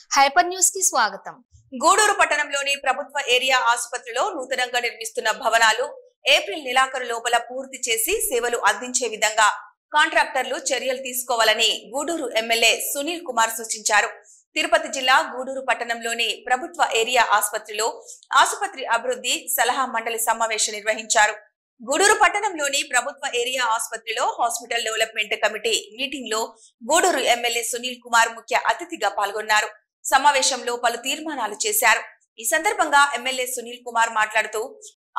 Hyper news కి స్వాగతం. గూడూరు పట్టణంలోని ప్రభుత్వ ఏరియా ఆసుపత్రిలో నూతనంగా నిర్మిస్తున్న భవనాలు ఏప్రిల్ నెలాఖరు లోపల పూర్తి చేసి సేవలు అందించే విధంగా కాంట్రాక్టర్లు చర్యలు తీసుకోవాలని గూడూరు ఎమ్మెల్యే సునీల్ కుమార్ సూచించారు. తిరుపతి జిల్లా గూడూరు పట్టణంలోని ప్రభుత్వ ఏరియా ఆసుపత్రిలో ఆసుపత్రి అభివృద్ధి సలహా మండలి సమావేశం నిర్వహించారు. గూడూరు పట్టణంలోని ప్రభుత్వ ఏరియా ఆసుపత్రిలో హాస్పిటల్ డెవలప్మెంట్ కమిటీ మీటింగ్ లో గూడూరు ఎమ్మెల్యే సునీల్ కుమార్ ముఖ్య అతిథిగా పాల్గొన్నారు. సమావేశంలో పలు తీర్మానాలు చేశారు. ఈ సందర్భంగా ఎమ్మెల్యే సునీల్ కుమార్ మాట్లాడుతూ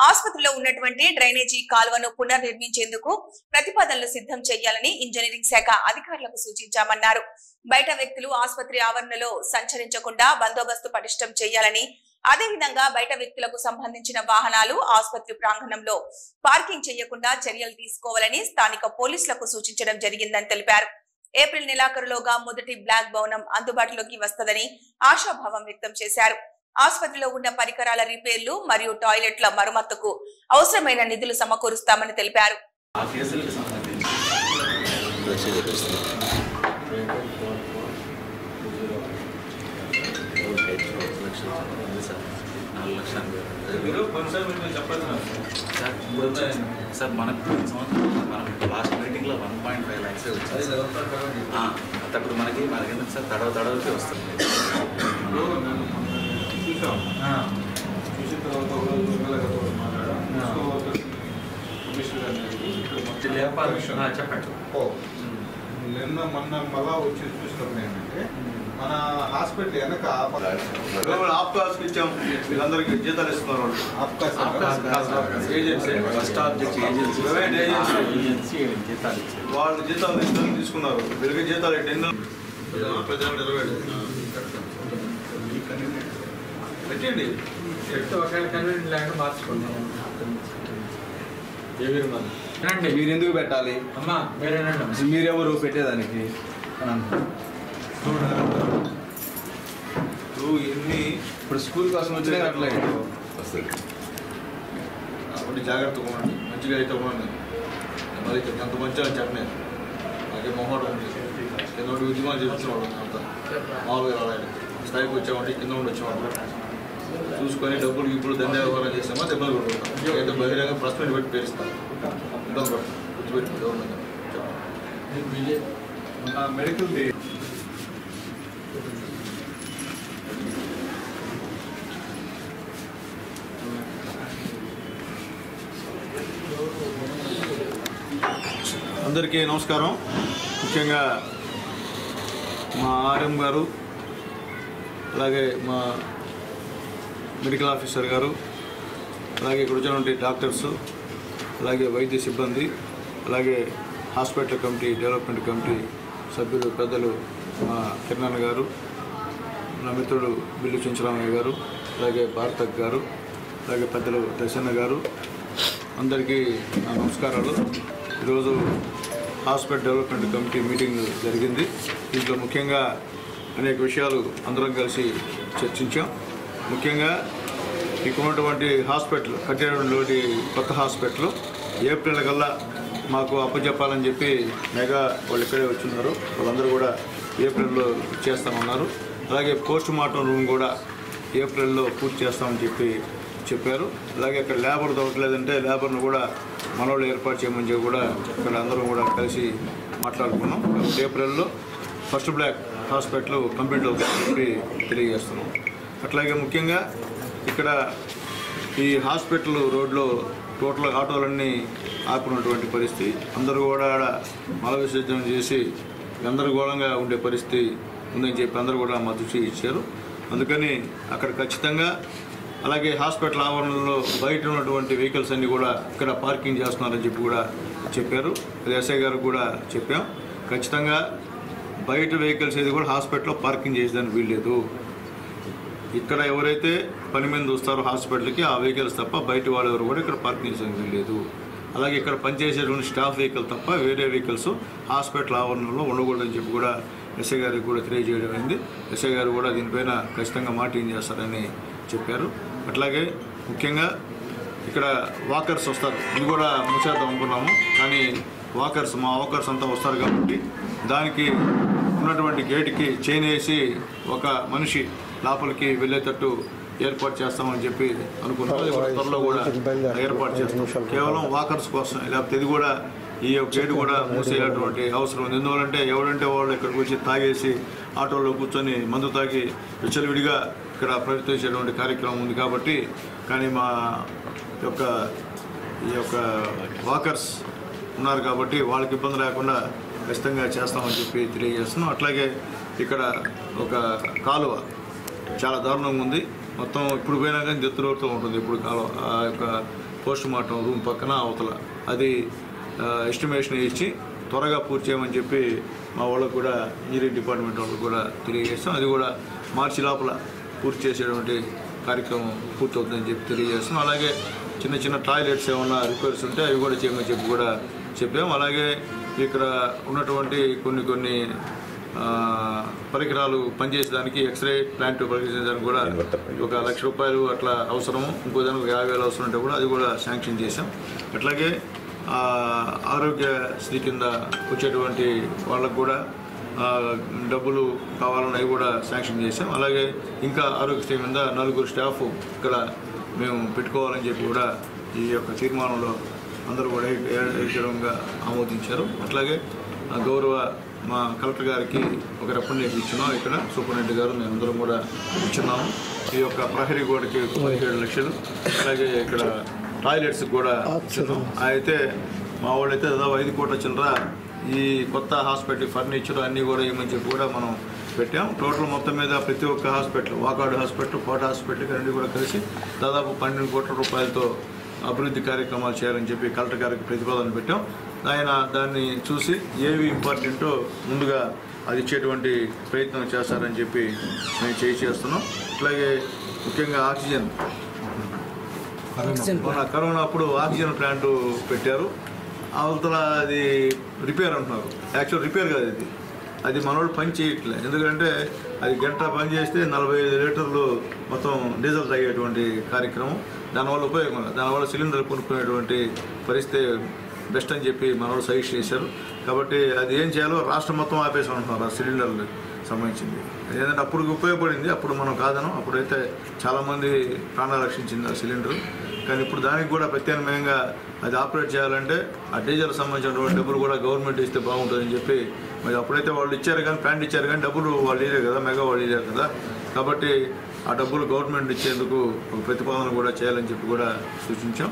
ఆసుపత్రిలో ఉన్నటువంటి డ్రైనేజీ కాలువను పునర్నిర్మించేందుకు ప్రతిపాదనలు సిద్ధం చేయాలని ఇంజనీరింగ్ శాఖ అధికారులకు సూచించామన్నారు. బయట వ్యక్తులు ఆసుపత్రి ఆవరణలో సంచరించకుండా బందోబస్తు పటిష్టం చేయాలని, అదేవిధంగా బయట వ్యక్తులకు సంబంధించిన వాహనాలు ఆసుపత్రి ప్రాంగణంలో పార్కింగ్ చేయకుండా చర్యలు తీసుకోవాలని స్థానిక పోలీసులకు సూచించడం జరిగిందని తెలిపారు. ఏప్రిల్ నెలాఖరులోగా మొదటి బ్లాక్ భవనం అందుబాటులోకి వస్తదని ఆశాభావం వ్యక్తం చేశారు. ఆసుపత్రిలో ఉన్న పరికరాల రిపేర్లు మరియు టాయిలెట్ల మరమ్మతుకు అవసరమైన నిధులు సమకూరుస్తామని తెలిపారు. సార్ మనకు లాస్ట్ మీటింగ్లో 1.5 lakhs వచ్చింది. అప్పుడు మనకి ఎందుకు సార్ తడవకి వస్తుంది. చూసిన తర్వాత చెప్పండి. నిన్న మొన్న మళ్ళా వచ్చి చూసినప్పుడు ఏంటంటే మన హాస్పిటల్ వెనక ఆప్కాస్కి ఇచ్చాం. వీళ్ళందరికీ జీతాలు ఇస్తున్నారు. వాళ్ళు జీతాలు తీసుకున్నారు. వీళ్ళకి జీతాలు పెట్టండి. మీరు ఎందుకు పెట్టాలి? మీరెవరు పెట్టేదానికి? ఇప్పుడు స్కూల్ కోసం వచ్చినా అట్లా అప్పుడు జాగ్రత్తగా ఉండండి. మంచిగా అయితే ఉండండి. మరి అంత మంచిగా చెప్పలేదు. అలాగే మొహోటం ఉంది. కింద ఉండి ఉద్యమాలు చేస్తున్నాడు. అంత మామూలుగా రావాలి. స్థాయికి వచ్చామంటే కింద ఉండి వచ్చామంటే చూసుకొని డబ్బులు ఇప్పుడు దండ వ్యవహారం చేసామా దెబ్బలు కొట్టుకుంటాం. అయితే బహిరంగ ప్రెస్ మీట్ పెట్టి పేరుస్తాం. ఇబ్బంది పడతాం. గుర్తుపెట్టి గవర్నమెంట్ మెడికల్ అందరికీ నమస్కారం. ముఖ్యంగా మా ఆర్ఎం గారు, అలాగే మా మెడికల్ ఆఫీసర్ గారు, అలాగే ఇక్కడ వచ్చినటువంటి డాక్టర్సు, అలాగే వైద్య సిబ్బంది, అలాగే హాస్పిటల్ కమిటీ డెవలప్మెంట్ కమిటీ సభ్యులు పెద్దలు మా కిరణ్ గారు, నా మిత్రుడు బిల్లు చెంచరామయ్య గారు, అలాగే భారతక్ గారు, అలాగే పెద్దలు దర్శన్న గారు, అందరికీ నా నమస్కారాలు. ఈరోజు హాస్పిటల్ డెవలప్మెంట్ కమిటీ మీటింగ్ జరిగింది. దీంట్లో ముఖ్యంగా అనేక విషయాలు అందరం కలిసి చర్చించాం. ముఖ్యంగా ఇక్కడ ఉన్నటువంటి హాస్పిటల్ కట్టేటువంటి కొత్త హాస్పిటల్ ఏప్రిల్ కల్లా మాకు అప్పచెప్పాలని చెప్పి మెగా వాళ్ళు ఇక్కడే వచ్చిన్నారు. వాళ్ళందరూ కూడా ఏప్రిల్లో చేస్తామన్నారు. అలాగే పోస్ట్ మార్టం రూమ్ కూడా ఏప్రిల్లో పూర్తి చేస్తామని చెప్పారు. అలాగే అక్కడ లేబర్ దొరకలేదంటే లేబర్ను కూడా మనోళ్ళు ఏర్పాటు చేయమని చెప్పి కూడా ఇక్కడ అందరం కూడా కలిసి మాట్లాడుకున్నాం. ఏప్రిల్లో ఫస్ట్ బ్లాక్ హాస్పిటల్ కంప్లీట్ అవుతుందని చెప్పి తెలియజేస్తున్నాం. అట్లాగే ముఖ్యంగా ఇక్కడ ఈ హాస్పిటల్ రోడ్లో టోటల్ ఆటోలన్నీ ఆపుకున్నటువంటి పరిస్థితి. అందరూ కూడా మల విసర్జన చేసి గందరగోళంగా ఉండే పరిస్థితి ఉందని చెప్పి అందరూ కూడా మద్దతు ఇచ్చారు. అందుకని అక్కడ ఖచ్చితంగా, అలాగే హాస్పిటల్ ఆవరణలో బయట ఉన్నటువంటి వెహికల్స్ అన్నీ కూడా ఇక్కడ పార్కింగ్ చేస్తున్నారని చెప్పి కూడా చెప్పారు. ఎస్ఐ గారికి కూడా చెప్పాం. ఖచ్చితంగా బయట వెహికల్స్ ఏది కూడా హాస్పిటల్లో పార్కింగ్ చేసేదానికి వీల్లేదు. ఇక్కడ ఎవరైతే పని మీద వస్తారో హాస్పిటల్కి ఆ వెహికల్స్ తప్ప బయట వాళ్ళు ఎవరు కూడా ఇక్కడ పార్కింగ్ చేసేదానికి వీల్లేదు. అలాగే ఇక్కడ పనిచేసేటువంటి స్టాఫ్ వెహికల్ తప్ప వేరే వెహికల్స్ హాస్పిటల్ ఆవరణలో ఉండకూడదని చెప్పి కూడా ఎస్ఐ గారికి కూడా తెలియజేయడం అయింది. ఎస్ఐ గారు కూడా దీనిపైన ఖచ్చితంగా మానిటరింగ్ చేస్తారని చెప్పారు. అట్లాగే ముఖ్యంగా ఇక్కడ వాకర్స్ వస్తారు. ఇది కూడా ముసేద్దాం అనుకున్నాము, కానీ మా వాకర్స్ అంతా వస్తారు కాబట్టి దానికి ఉన్నటువంటి గేటుకి చైన్ వేసి ఒక మనిషి లోపలికి వెళ్ళేటట్టు ఏర్పాటు చేస్తామని చెప్పి అనుకున్నాం. అది కూడా త్వరలో కూడా ఏర్పాటు చేస్తాం, కేవలం వాకర్స్ కోసం. లేకపోతే ఇది కూడా ఈ గేటు కూడా మూసేయాల్సినటువంటి అవసరం ఉంది. ఎందువల్లంటే ఎవరంటే వాళ్ళు ఇక్కడికి వచ్చి తాగేసి ఆటోలో కూర్చొని మందు తాగి విచ్చలవిడిగా ఇక్కడ ప్రవర్తించేటువంటి కార్యక్రమం ఉంది కాబట్టి. కానీ మా ఈ యొక్క వాకర్స్ ఉన్నారు కాబట్టి వాళ్ళకి ఇబ్బంది లేకుండా ఖచ్చితంగా చేస్తామని చెప్పి తెలియజేస్తున్నాం. అట్లాగే ఇక్కడ ఒక కాలువ చాలా దారుణంగా ఉంది. మొత్తం ఇప్పుడు పోయినా కానీ దెత్తులతో ఉంటుంది. ఇప్పుడు కాలువ ఆ యొక్క పోస్ట్ మార్టం రూమ్ పక్కన అవతల అది ఎస్టిమేషన్ ఇచ్చి త్వరగా పూర్తి చేయమని చెప్పి మా వాళ్ళకు కూడా ఇంజనీరింగ్ డిపార్ట్మెంట్ వాళ్ళకు కూడా తెలియజేస్తాం. అది కూడా మార్చి లోపల పూర్తి చేసేటువంటి కార్యక్రమం పూర్తవుతుందని చెప్పి తెలియజేస్తాం. అలాగే చిన్న చిన్న టాయిలెట్స్ ఏమన్నా రిపేర్స్ ఉంటే అవి కూడా చేయమని చెప్పి కూడా చెప్పాం. అలాగే ఇక్కడ ఉన్నటువంటి కొన్ని పరికరాలు పనిచేసేదానికి ఎక్స్రే ప్లాంట్ పనిచేసేదానికి కూడా ₹1,00,000 అట్లా అవసరము. ఇంకో దానికి 50,000 అవసరం ఉంటే కూడా అది కూడా శాంక్షన్ చేశాం. అట్లాగే ఆరోగ్యశ్రీ కింద వచ్చేటువంటి వాళ్ళకు కూడా డబ్బులు కావాలని అవి కూడా శాంక్షన్ చేశాం. అలాగే ఇంకా ఆరోగ్యశ్రీ మీద 4 స్టాఫ్ ఇక్కడ మేము పెట్టుకోవాలని చెప్పి కూడా ఈ యొక్క తీర్మానంలో అందరూ కూడా ఏకగ్రీవంగా ఆమోదించారు. అట్లాగే గౌరవ మా కలెక్టర్ గారికి ఒక రిప్రజెంటేటివ్ ఇచ్చినాం. ఇక్కడ సూపరింటెండెంట్ గారు మేమందరం కూడా ఇచ్చున్నాము. ఈ యొక్క ప్రహరీ గోడకి 17 లక్షలు, అలాగే ఇక్కడ టాయిలెట్స్కి కూడా ఇచ్చున్నాం. అయితే మా వాళ్ళైతే దాదాపు 5 కోట్ల చిల్లర ఈ కొత్త హాస్పిటల్ ఫర్నిచర్ అన్నీ కూడా ఇవ్వమని చెప్పి కూడా మనం పెట్టాం. టోటల్ మొత్తం మీద ప్రతి ఒక్క హాస్పిటల్, వాకాడు హాస్పిటల్, కోట హాస్పిటల్ అన్నీ కూడా కలిసి దాదాపు 12 కోట్ల రూపాయలతో అభివృద్ధి కార్యక్రమాలు చేయాలని చెప్పి కలెక్టర్ గారికి ప్రతిపాదన పెట్టాం. ఆయన దాన్ని చూసి ఏవి ఇంపార్టెంటో ముందుగా అది ఇచ్చేటువంటి ప్రయత్నం చేస్తారని చెప్పి మేము చేస్తున్నాం. అట్లాగే ముఖ్యంగా ఆక్సిజన్, మన కరోనా అప్పుడు ఆక్సిజన్ ప్లాంట్ పెట్టారు. అవతల అది రిపేర్ అంటున్నారు. యాక్చువల్ రిపేర్ కాదు అది మనోళ్ళు పని చేయట్లేదు. ఎందుకంటే అది గంట పని చేస్తే 45 లీటర్లు మొత్తం డీజిల్ తాగేటువంటి కార్యక్రమం. దానివల్ల ఉపయోగం లేదు. దానివల్ల సిలిండర్ కొనుక్కునేటువంటి పరిస్థితి బెస్ట్ అని చెప్పి మనోళ్ళు సజెస్ట్ చేశారు. కాబట్టి అది ఏం చేయాలో రాష్ట్రం మొత్తం ఆపేసి ఉంటున్నారు ఆ సిలిండర్లు సంబంధించింది. ఏంటంటే అప్పుడు ఉపయోగపడింది, అప్పుడు మనం కాదనం. అప్పుడైతే చాలామంది ప్రాణాలు రక్షించింది ఆ సిలిండర్. కానీ ఇప్పుడు దానికి కూడా ప్రత్యామ్నాయంగా అది ఆపరేట్ చేయాలంటే ఆ డీజిల్ సంబంధించినటువంటి డబ్బులు కూడా గవర్నమెంట్ ఇస్తే బాగుంటుందని చెప్పి మరి అప్పుడైతే వాళ్ళు ఇచ్చారు కానీ ప్లాంట్ ఇచ్చారు కానీ డబ్బులు వాళ్ళు ఇవ్వలేదు కదా, మెగా వాళ్ళు ఇవ్వలేదు కదా. కాబట్టి ఆ డబ్బులు గవర్నమెంట్ ఇచ్చేందుకు ఒక ప్రతిపాదన కూడా చేయాలని చెప్పి కూడా సూచించాం.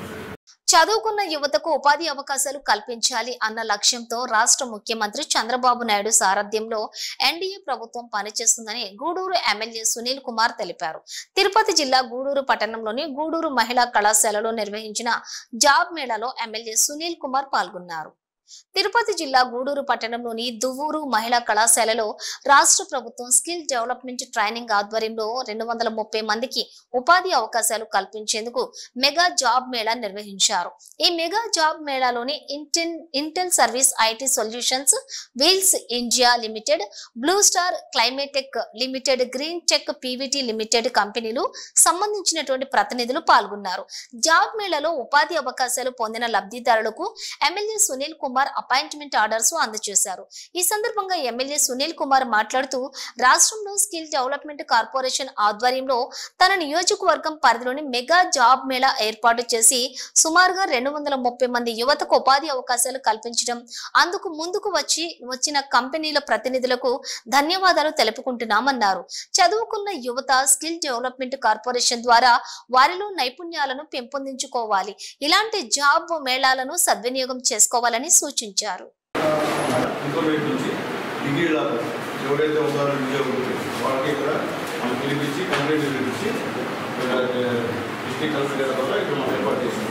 చదువుకున్న యువతకు ఉపాధి అవకాశాలు కల్పించాలి అన్న లక్ష్యంతో రాష్ట్ర ముఖ్యమంత్రి చంద్రబాబు నాయుడు సారథ్యంలో ఎన్డీఏ ప్రభుత్వం పనిచేస్తుందని గూడూరు ఎమ్మెల్యే సునీల్ కుమార్ తెలిపారు. తిరుపతి జిల్లా గూడూరు పట్టణంలోని గూడూరు మహిళా కళాశాలలో నిర్వహించిన జాబ్ మేళాలో ఎమ్మెల్యే సునీల్ కుమార్ పాల్గొన్నారు. తిరుపతి జిల్లా గూడూరు పట్టణంలోని దువ్వూరు మహిళా కళాశాలలో రాష్ట్ర ప్రభుత్వం స్కిల్ డెవలప్మెంట్ ట్రైనింగ్ ఆధ్వర్యంలో 230 మందికి ఉపాధి అవకాశాలు కల్పించేందుకు మెగా జాబ్ మేళా నిర్వహించారు. ఈ మెగా జాబ్ మేళాలోని Intel service IT solutions, Wheels India limited, Blue Star Climatech limited, Green Tech PVT limited కంపెనీలు సంబంధించినటువంటి ప్రతినిధులు పాల్గొన్నారు. జాబ్ మేళాలో ఉపాధి అవకాశాలు పొందిన లబ్ధిదారులకు MLA Sunil Kumar appointment orders అందజేశారు. ఈ సందర్భంగా ఎమ్మెల్యే సునీల్ కుమార్ మాట్లాడుతూ రాష్ట్రంలో స్కిల్ డెవలప్మెంట్ కార్పొరేషన్ ఆధ్వర్యంలో తన నియోజకవర్గం పరిధిలోని మెగా జాబ్ మేళా ఏర్పాటు చేసి సుమారుగా 230 మంది యువతకు ఉపాధి అవకాశాలు కల్పించడం, అందుకు ముందుకు వచ్చిన కంపెనీల ప్రతినిధులకు ధన్యవాదాలు తెలుపుకుంటున్నామన్నారు. చదువుకున్న యువత స్కిల్ డెవలప్మెంట్ కార్పొరేషన్ ద్వారా వారిలో నైపుణ్యాలను పెంపొందించుకోవాలి. ఇలాంటి జాబ్ మేళాలను సద్వినియోగం చేసుకోవాలని సూచించారు. ఎవరైతే ఉన్నారో వాళ్ళకి కూడా మనం పిలిపించి కంప్లైంట్ పిలిపించి డిస్ట్రిక్ట్ కలెక్టర్ గారి ద్వారా ఇక్కడ మనం ఏర్పాటు చేసాం.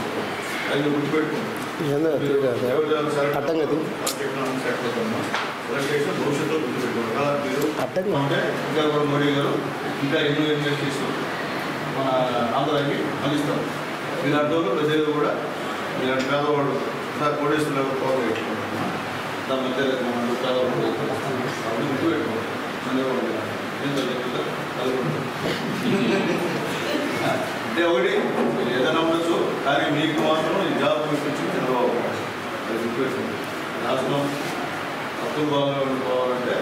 అది గుర్తుపెట్టుకుంటాం. భవిష్యత్తులో గుర్తుపెట్టుకుంటాం. మీరు అంటే ఇంకా కూడా మోడీ గారు ఇంకా ఎన్నో యూనివర్సిటీస్ మన ఆంధ్రాకి అందిస్తారు. ఇలాంటి వాళ్ళు ప్రజలు కూడా ఇలాంటి పేదవాళ్ళు కోటేశ్వర పోగా పెట్టుకుంటున్నాం. దాని మధ్య మనం పేదవాళ్ళు గుర్తుపెట్టుకోవాలి. అంటే ఒకటి ఏదైనా ఉండొచ్చు, కానీ మీకు మాత్రం ఈ జాబ్ చూపించి చంద్రబాబు అది గుర్తుపెట్టుకోండి. రాష్ట్రం అప్పుల భాగంలో ఉండిపోవాలంటే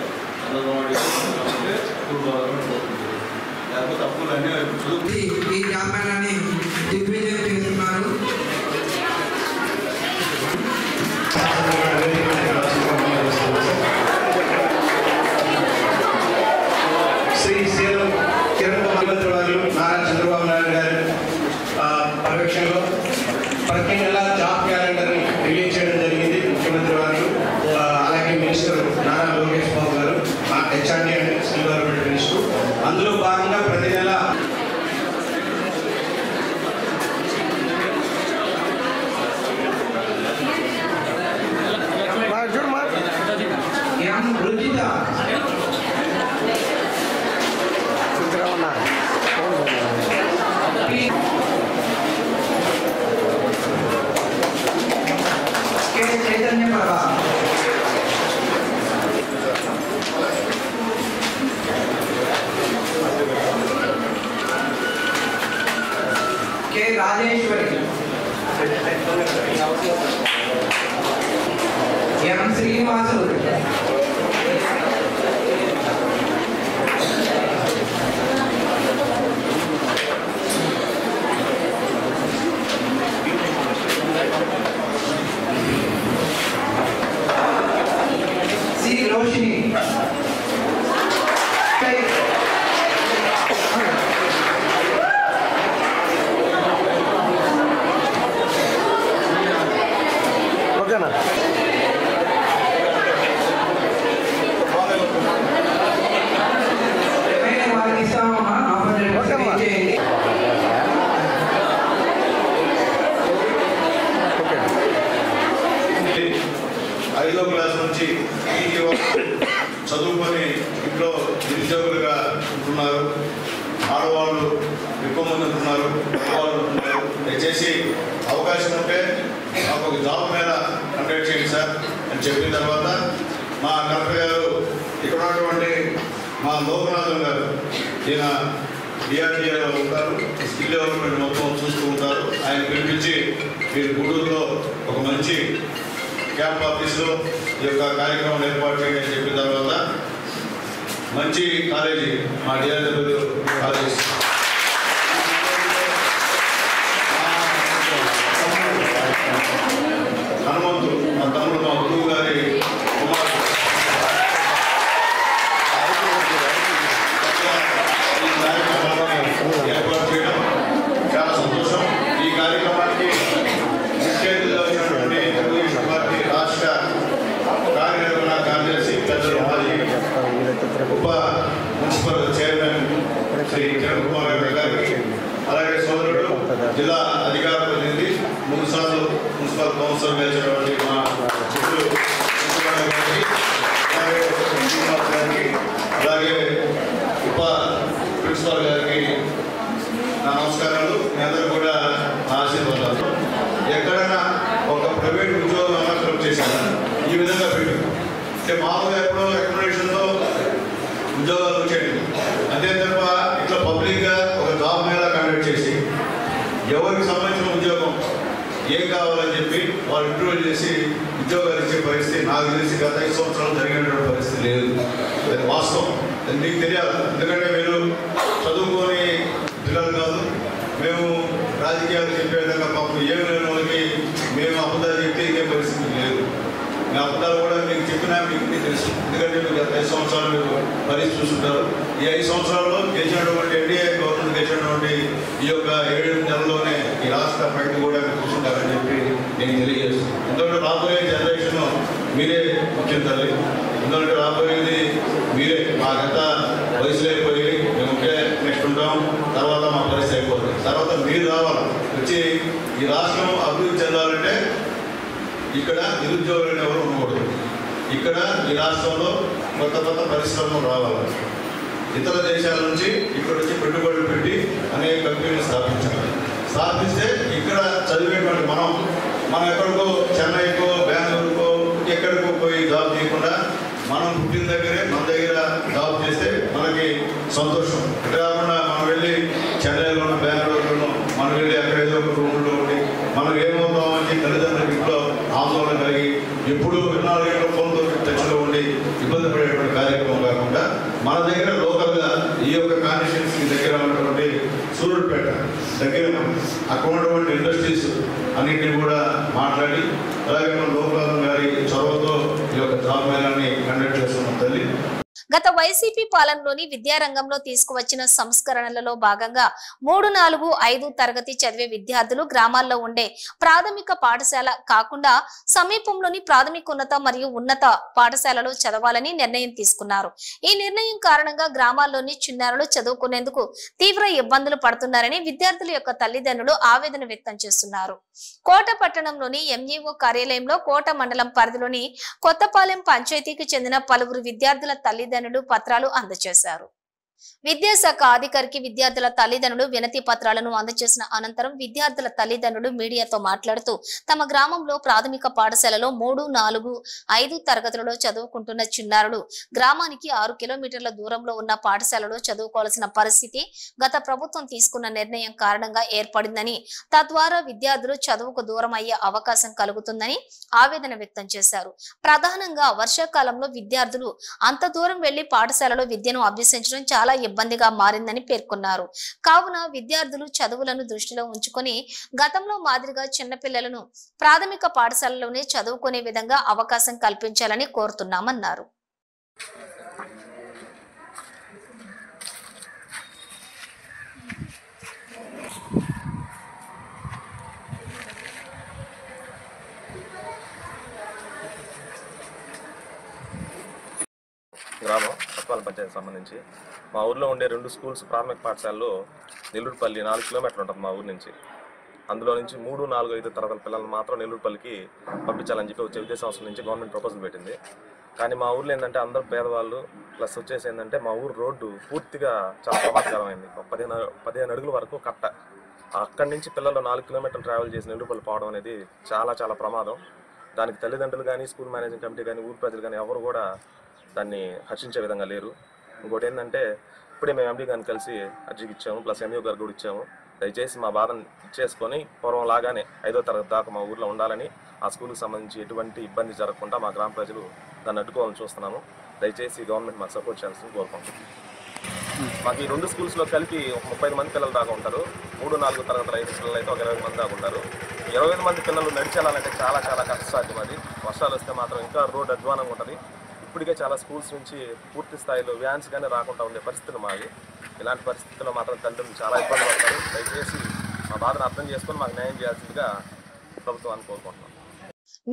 స్కూల్ గవర్నమెంట్ పోతుంది, లేకపోతే అప్పులు అన్నీ ఈ గ్రామాన్ని దిగ్విజయం చేస్తున్నారు. శ్రీ సీఎం కిరణ్ ముఖ్యమంత్రి వారు నారా చంద్రబాబు నాయుడు గారి పర్యవేక్షణలో ప్రతి నెల జాబ్ క్యాలెండర్ రిలీజ్ చేయడం జరిగింది ముఖ్యమంత్రి వారు. అలాగే మినిస్టర్ నారా లోకేష్ బాబు గారు, HRD and skill development minister. అందులో భాగంగా ప్రతి నెల చైతన్య ప్రభా కె రాజేశ్వరి, ఎం శ్రీనివాసులు, సి రోషిని, ఓకేనా? వారికి ఇస్తామమ్మా, ఆపరేటర్ చేయండి. 5వ క్లాస్ నుంచి చదువుకొని ఇంట్లో నిరుద్యోగులుగా ఉంటున్నారు. ఆడవాళ్ళు ఎక్కువ మంది ఉంటున్నారు, మగవాళ్ళు ఉంటున్నారు. దయచేసి అవకాశం ఉంటే మాకు ఒక జాబ్ మీద కండక్ట్ చేయండి సార్ అని చెప్పిన తర్వాత మా కలెక్టర్ గారు ఇక్కడ ఉన్నటువంటి మా లోకనాథన్ గారు, ఈయన డిఆర్డీఏలో ఉంటారు, స్కిల్ డెవలప్మెంట్ మొత్తం చూస్తూ ఉంటారు. ఆయన పిలిపించి మీరు గూడూరులో ఒక మంచి క్యాంప్ ఆఫీస్లో ఈ యొక్క కార్యక్రమం ఏర్పాటు చేయండి అని చెప్పిన తర్వాత మంచి కాలేజీ మా డిఆర్డబ్ల్యూ కాలేజ్ హనుమంతు మా తమ్ముడు మా గురువు గారి కుమార్ ఈ కార్యక్రమాన్ని ఏర్పాటు చేయడం చాలా సంతోషం. ఈ కార్యక్రమానికి ముఖ్య అతిథిగా వచ్చినటువంటి తెలుగుదేశం పార్టీ రాష్ట్ర కార్యనిర్వహణ కార్యదర్శి పెద్దలు మాజీ ఉప మున్సిపల్ చైర్మన్ శ్రీ కిరణ్ కుమార్ గారికి, అలాగే సోదరుడు జిల్లా అధికార ప్రతినిధి 3 సార్లు మున్సిపల్ కౌన్సిల్ వేసినటువంటి మా చిత్తూరు గారికి, అలాగే శ్రీనివాస్ గారికి, అలాగే ఉప ప్రిన్సిపాల్ గారికి నా నమస్కారాలు. మీ అందరూ కూడా నా ఆశీర్వాదాలు. ఎక్కడైనా ఒక ప్రైవేట్ ఉద్యోగం అనౌన్స్మెంట్ చేశాను ఈ విధంగా పెట్టు అంటే మామూలుగా ఎప్పుడో రికమెండేషన్తో ఉద్యోగాలు వచ్చేది, అంతే తప్ప ఇట్లా పబ్లిక్గా ఒక జాబ్ మీద కండక్ట్ చేసి ఎవరికి సంబంధించిన ఉద్యోగం ఏం కావాలని చెప్పి వాళ్ళు ఇంటర్వ్యూ చేసి ఉద్యోగాలు ఇచ్చే పరిస్థితి నాకు తెలిసి గత 5 సంవత్సరాలు జరిగినటువంటి పరిస్థితి లేదు. అది వాస్తవం, అది మీకు తెలియాలి. ఎందుకంటే మీరు చదువుకొని పిల్లలు కాదు, మేము రాజకీయాలు చెప్పే విధంగా పాపం ఏమి లేని వాళ్ళకి మేము అబద్ధాలు చెప్తే ఇంకే పరిస్థితి లేదు. మీ అబద్ధాలు కూడా మీకు చెప్పినా మీకు తెలుసు, ఎందుకంటే మీకు గత 5 సంవత్సరాలు మీరు పరిస్థితి చూస్తుంటారు. ఈ 5 సంవత్సరాల్లో గెలిచినటువంటి ఎన్డీఏ గవర్నమెంట్ గెలిచినటువంటి ఈ యొక్క 7 నెలల్లోనే ఈ రాష్ట్ర ప్రగతి కూడా చూస్తుంటారని చెప్పి నేను తెలియజేస్తాను. ఎందుకంటే రాబోయే జనరేషన్ మీరే ముఖ్యం తల్లి, ఎందుకంటే రాబోయేది మీరే. మా గత వయసులో అయిపోయి మేము ఒకే నెక్స్ట్ ఉంటాం, తర్వాత మా పరిస్థితి అయిపోతుంది. తర్వాత మీరు రావాలి, వచ్చి ఈ రాష్ట్రం అభివృద్ధి చెందాలంటే ఇక్కడ నిరుద్యోగులు ఎవరు ఉండకూడదు. ఇక్కడ ఈ రాష్ట్రంలో కొత్త కొత్త పరిశ్రమలు రావాలి. ఇతర దేశాల నుంచి ఇక్కడ వచ్చి పెట్టుబడులు పెట్టి అనేక కంపెనీలు స్థాపిస్తే ఇక్కడ చదివేటువంటి మనం ఎక్కడికో చెన్నైకో బెంగళూరుకో ఎక్కడికో పోయి జాబ్ చేయకుండా మనం పుట్టిన దగ్గరే మన దగ్గర జాబ్ చేస్తే మనకి సంతోషం. ఇట్లా కాకుండా మనం వెళ్ళి చెన్నైలో ఉన్న బెంగళూరులో మనం వెళ్ళి అక్కడ ఏదో ఒక రూమ్లో ఉండి మనం ఏమవుతామని తల్లిదండ్రులకి ఇంట్లో ఆందోళన కలిగి ఎప్పుడు 24 గంటల ఫోన్తో టచ్లో ఉండి ఇబ్బంది పడేటువంటి కార్యక్రమం కాకుండా అక్కడ ఉన్నటువంటి ఇండస్ట్రీస్ అన్నింటినీ కూడా మాట్లాడి అలాగే మన లోకల్ గారి చొరవతో ఈ యొక్క జాబ్ మేళాన్ని కండక్ట్ చేస్తున్నాం తల్లి. గత వైసీపీ పాలనలోని విద్యారంగంలో తీసుకువచ్చిన సంస్కరణలలో భాగంగా 3, 4, 5 తరగతి చదివే విద్యార్థులు గ్రామాల్లో ఉండే ప్రాథమిక పాఠశాల కాకుండా సమీపంలోని ప్రాథమికోన్నత మరియు ఉన్నత పాఠశాలలో చదవాలని నిర్ణయం తీసుకున్నారు. ఈ నిర్ణయం కారణంగా గ్రామాల్లోని చిన్నారులు చదువుకునేందుకు తీవ్ర ఇబ్బందులు పడుతున్నారని విద్యార్థుల యొక్క తల్లిదండ్రులు ఆవేదన వ్యక్తం చేస్తున్నారు. కోట పట్టణంలోని ఎంఈఓ కార్యాలయంలో కోట మండలం పరిధిలోని కొత్తపాలెం పంచాయతీకి చెందిన పలువురు విద్యార్థుల తల్లిదండ్రులు పత్రాలు అందజేశారు. విద్యాశాఖ అధికారికి విద్యార్థుల తల్లిదండ్రులు వినతి పత్రాలను అందజేసిన అనంతరం విద్యార్థుల తల్లిదండ్రులు మీడియాతో మాట్లాడుతూ తమ గ్రామంలో ప్రాథమిక పాఠశాలలో 3, 4, 5 తరగతులలో చదువుకుంటున్న చిన్నారులు గ్రామానికి 6 కిలోమీటర్ల దూరంలో ఉన్న పాఠశాలలో చదువుకోవాల్సిన పరిస్థితి గత ప్రభుత్వం తీసుకున్న నిర్ణయం కారణంగా ఏర్పడిందని, తద్వారా విద్యార్థులు చదువుకు దూరం అయ్యే అవకాశం కలుగుతుందని ఆవేదన వ్యక్తం చేశారు. ప్రధానంగా వర్షాకాలంలో విద్యార్థులు అంత దూరం వెళ్లి పాఠశాలలో విద్యను అభ్యసించడం చాలా ఇబ్బందిగా మారిందని పేర్కొన్నారు. కావున విద్యార్థులు చదువులను దృష్టిలో ఉంచుకొని గతంలో మాదిరిగా చిన్నపిల్లలను ప్రాథమిక పాఠశాలలోనే చదువుకునే విధంగా అవకాశం కల్పించాలని కోరుతున్నామన్నారు. గ్రామం కొత్తపాలెం పంచాయతీకి సంబంధించి మా ఊర్లో ఉండే 2 స్కూల్స్ ప్రాథమిక పాఠశాలలో నెల్లూరుపల్లి 4 కిలోమీటర్లు ఉంటుంది మా ఊరు నుంచి. అందులో నుంచి 3, 4, 5 తరగతుల పిల్లలను మాత్రం నెల్లూరుపల్లికి పంపించాలని చెప్పి వచ్చే విద్యా సంవత్సరం నుంచి గవర్నమెంట్ ప్రపోజల్ పెట్టింది. కానీ మా ఊర్లో ఏంటంటే అందరూ పేదవాళ్ళు, ప్లస్ వచ్చేసి ఏంటంటే మా ఊరు రోడ్డు పూర్తిగా చాలా ప్రమాదకరమైంది. 15 అడుగుల వరకు కట్ట. అక్కడి నుంచి పిల్లలు 4 కిలోమీటర్లు ట్రావెల్ చేసి నెల్లూరుపల్లి పోవడం అనేది చాలా చాలా ప్రమాదం. దానికి తల్లిదండ్రులు కానీ, స్కూల్ మేనేజింగ్ కమిటీ కానీ, ఊరు ప్రజలు కానీ ఎవరు కూడా దాన్ని హర్షించే విధంగా లేరు. ఇంకోటి ఏంటంటే ఇప్పుడే మేము ఎండీ గారిని కలిసి అర్జీకి ఇచ్చాము, ప్లస్ ఎంఈఓ గారు కూడా ఇచ్చాము. దయచేసి మా బాధను ఇచ్చేసుకొని పూర్వం లాగానే 5వ తరగతి దాకా మా ఊర్లో ఉండాలని, ఆ స్కూల్కి సంబంధించి ఎటువంటి ఇబ్బంది జరగకుండా మా గ్రామ ప్రజలు దాన్ని అడ్డుకోవాలని చూస్తున్నాము. దయచేసి గవర్నమెంట్ మాకు సపోర్ట్ చేయాల్సింది కోరుకుంటున్నాం. మాకు ఈ 2 స్కూల్స్లో కలిపి ఒక 35 మంది పిల్లలు దాకా ఉంటారు. 3, 4 తరగతుల 5 పిల్లలు అయితే ఒక 20 మంది దాకా ఉంటారు. 25 మంది పిల్లలు నడిచేయాలంటే చాలా చాలా కష్టసాధ్యం. అది వర్షాలు వస్తే మాత్రం ఇంకా రోడ్ అధ్వానంగా ఉంటుంది. ఇప్పటికే చాలా స్కూల్స్ నుంచి పూర్తి స్థాయిలో వ్యాన్స్ కానీ రాకుండా ఉండే పరిస్థితులు మావి. ఇలాంటి పరిస్థితుల్లో మాత్రం తల్లిదండ్రులు చాలా ఇబ్బంది పడతారు. దయచేసి మా బాధను అర్థం చేసుకొని మాకు న్యాయం చేయాల్సిందిగా ప్రభుత్వాన్ని కోరుకుంటున్నాం.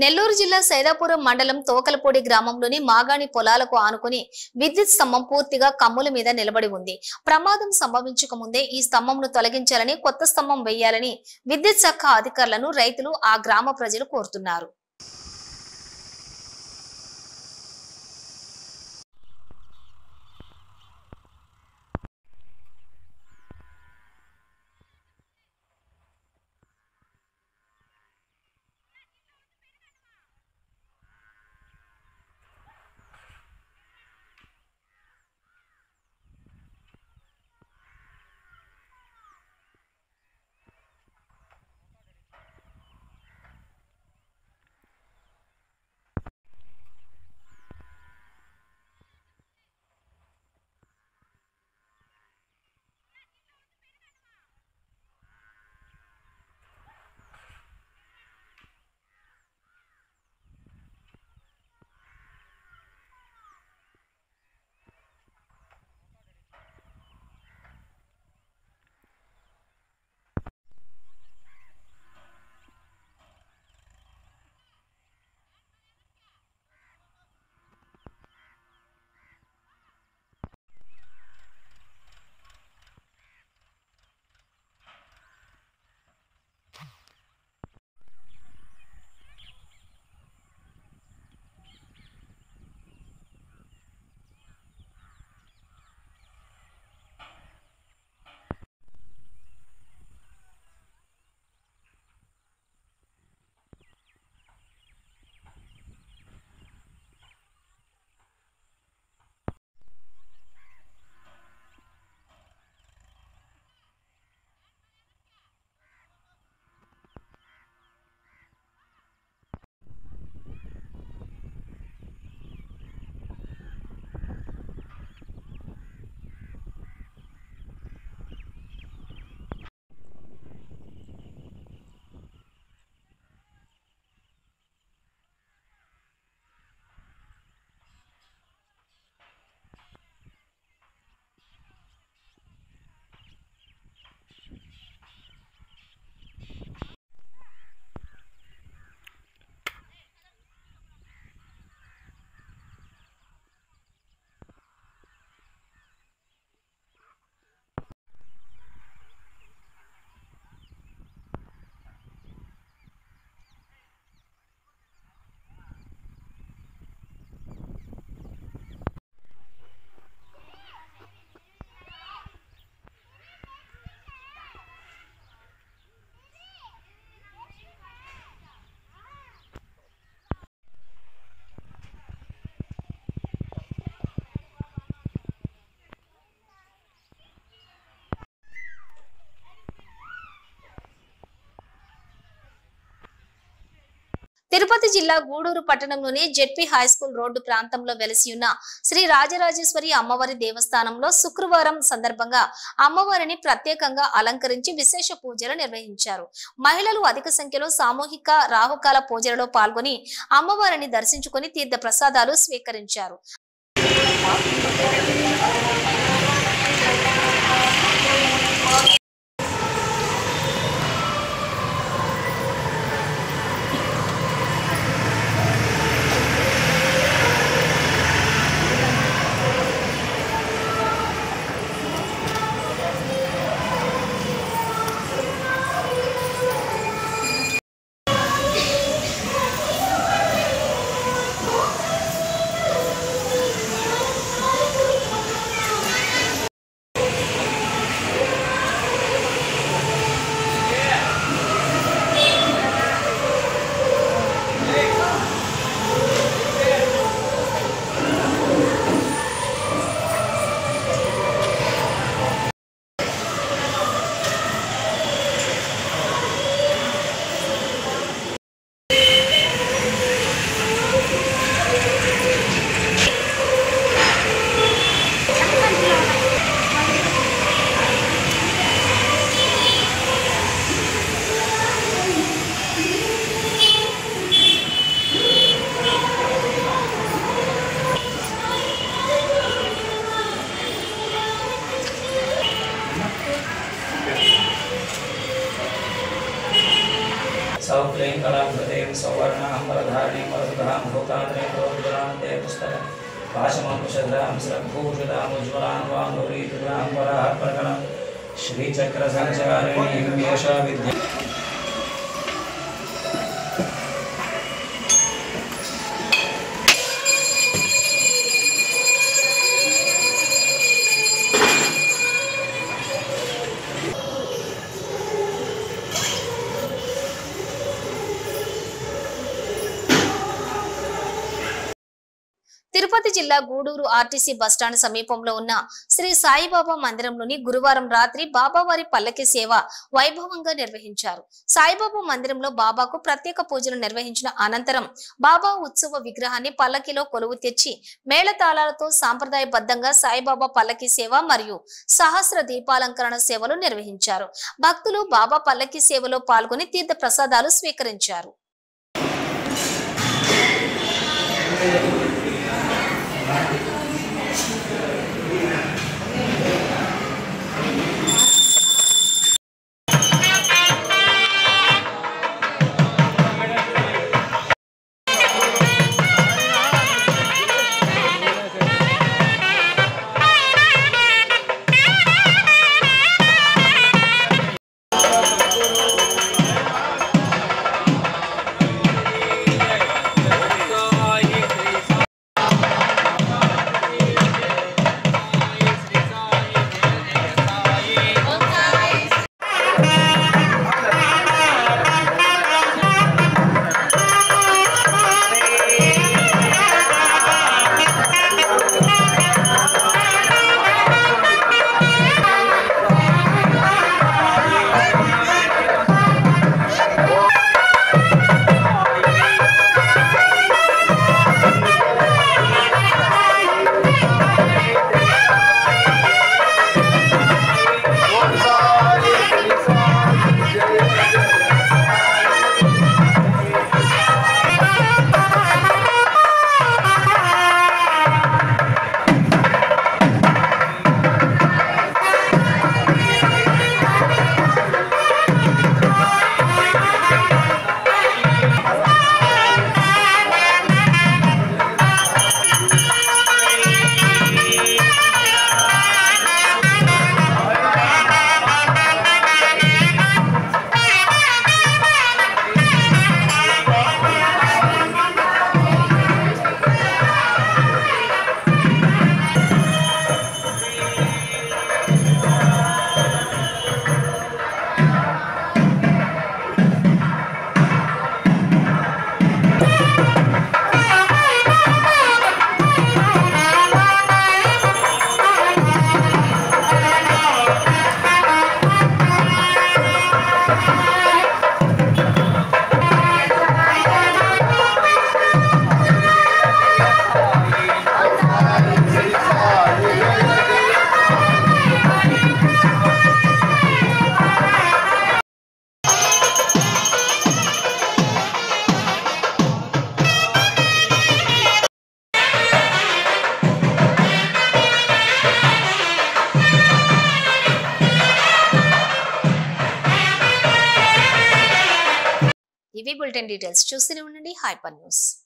నెల్లూరు జిల్లా సైదాపురం మండలం తోకలపూడి గ్రామంలోని మాగాణి పొలాలకు ఆనుకుని విద్యుత్ స్తంభం పూర్తిగా కమ్ముల మీద నిలబడి ఉంది. ప్రమాదం సంభవించక ముందే ఈ స్తంభంను తొలగించాలని, కొత్త స్తంభం వేయాలని విద్యుత్ శాఖ అధికారులను రైతులు, ఆ గ్రామ ప్రజలు కోరుతున్నారు. తిరుపతి జిల్లా గూడూరు పట్టణంలోని జెడ్పీ హై స్కూల్ రోడ్డు ప్రాంతంలో వెలిసి ఉన్న శ్రీ రాజరాజేశ్వరి అమ్మవారి దేవస్థానంలో శుక్రవారం సందర్భంగా అమ్మవారిని ప్రత్యేకంగా అలంకరించి విశేష పూజలు నిర్వహించారు. మహిళలు అధిక సంఖ్యలో సామూహిక రాహుకాల పూజలలో పాల్గొని అమ్మవారిని దర్శించుకుని తీర్థ ప్రసాదాలు స్వీకరించారు. सौक्लीं कलाकृतिं सौवर्णाम्बरधारिणीं वरदधां भूतात्रें प्रोज्वलान्ते पुस्तकं पाशमकुशद्रां स्रग्भूषितामुज्ज्वलां वाङ्गुरीतुरां वराहर्पणं श्रीचक्रसञ्चारिणीं येषा विद्या తిరుపతి జిల్లా గూడూరు ఆర్టీసీ బస్టాండ్ సమీపంలో ఉన్న శ్రీ సాయిబాబా మందిరంలోని గురువారం రాత్రి బాబావారి పల్లకి సేవ వైభవంగా నిర్వహించారు. సాయిబాబా మందిరంలో బాబాకు ప్రత్యేక పూజలు నిర్వహించిన అనంతరం బాబా ఉత్సవ విగ్రహాన్ని పల్లకిలో కొలువు తెచ్చి మేళతాళాలతో సాంప్రదాయబద్ధంగా సాయిబాబా పల్లకి సేవ మరియు సహస్ర దీపాలంకరణ సేవలు నిర్వహించారు. భక్తులు బాబా పల్లకి సేవలో పాల్గొని తీర్థ ప్రసాదాలు స్వీకరించారు. ఇవి బులెటిన్ డీటెయిల్స్. చూస్తూనే ఉండండి హైపర్ న్యూస్.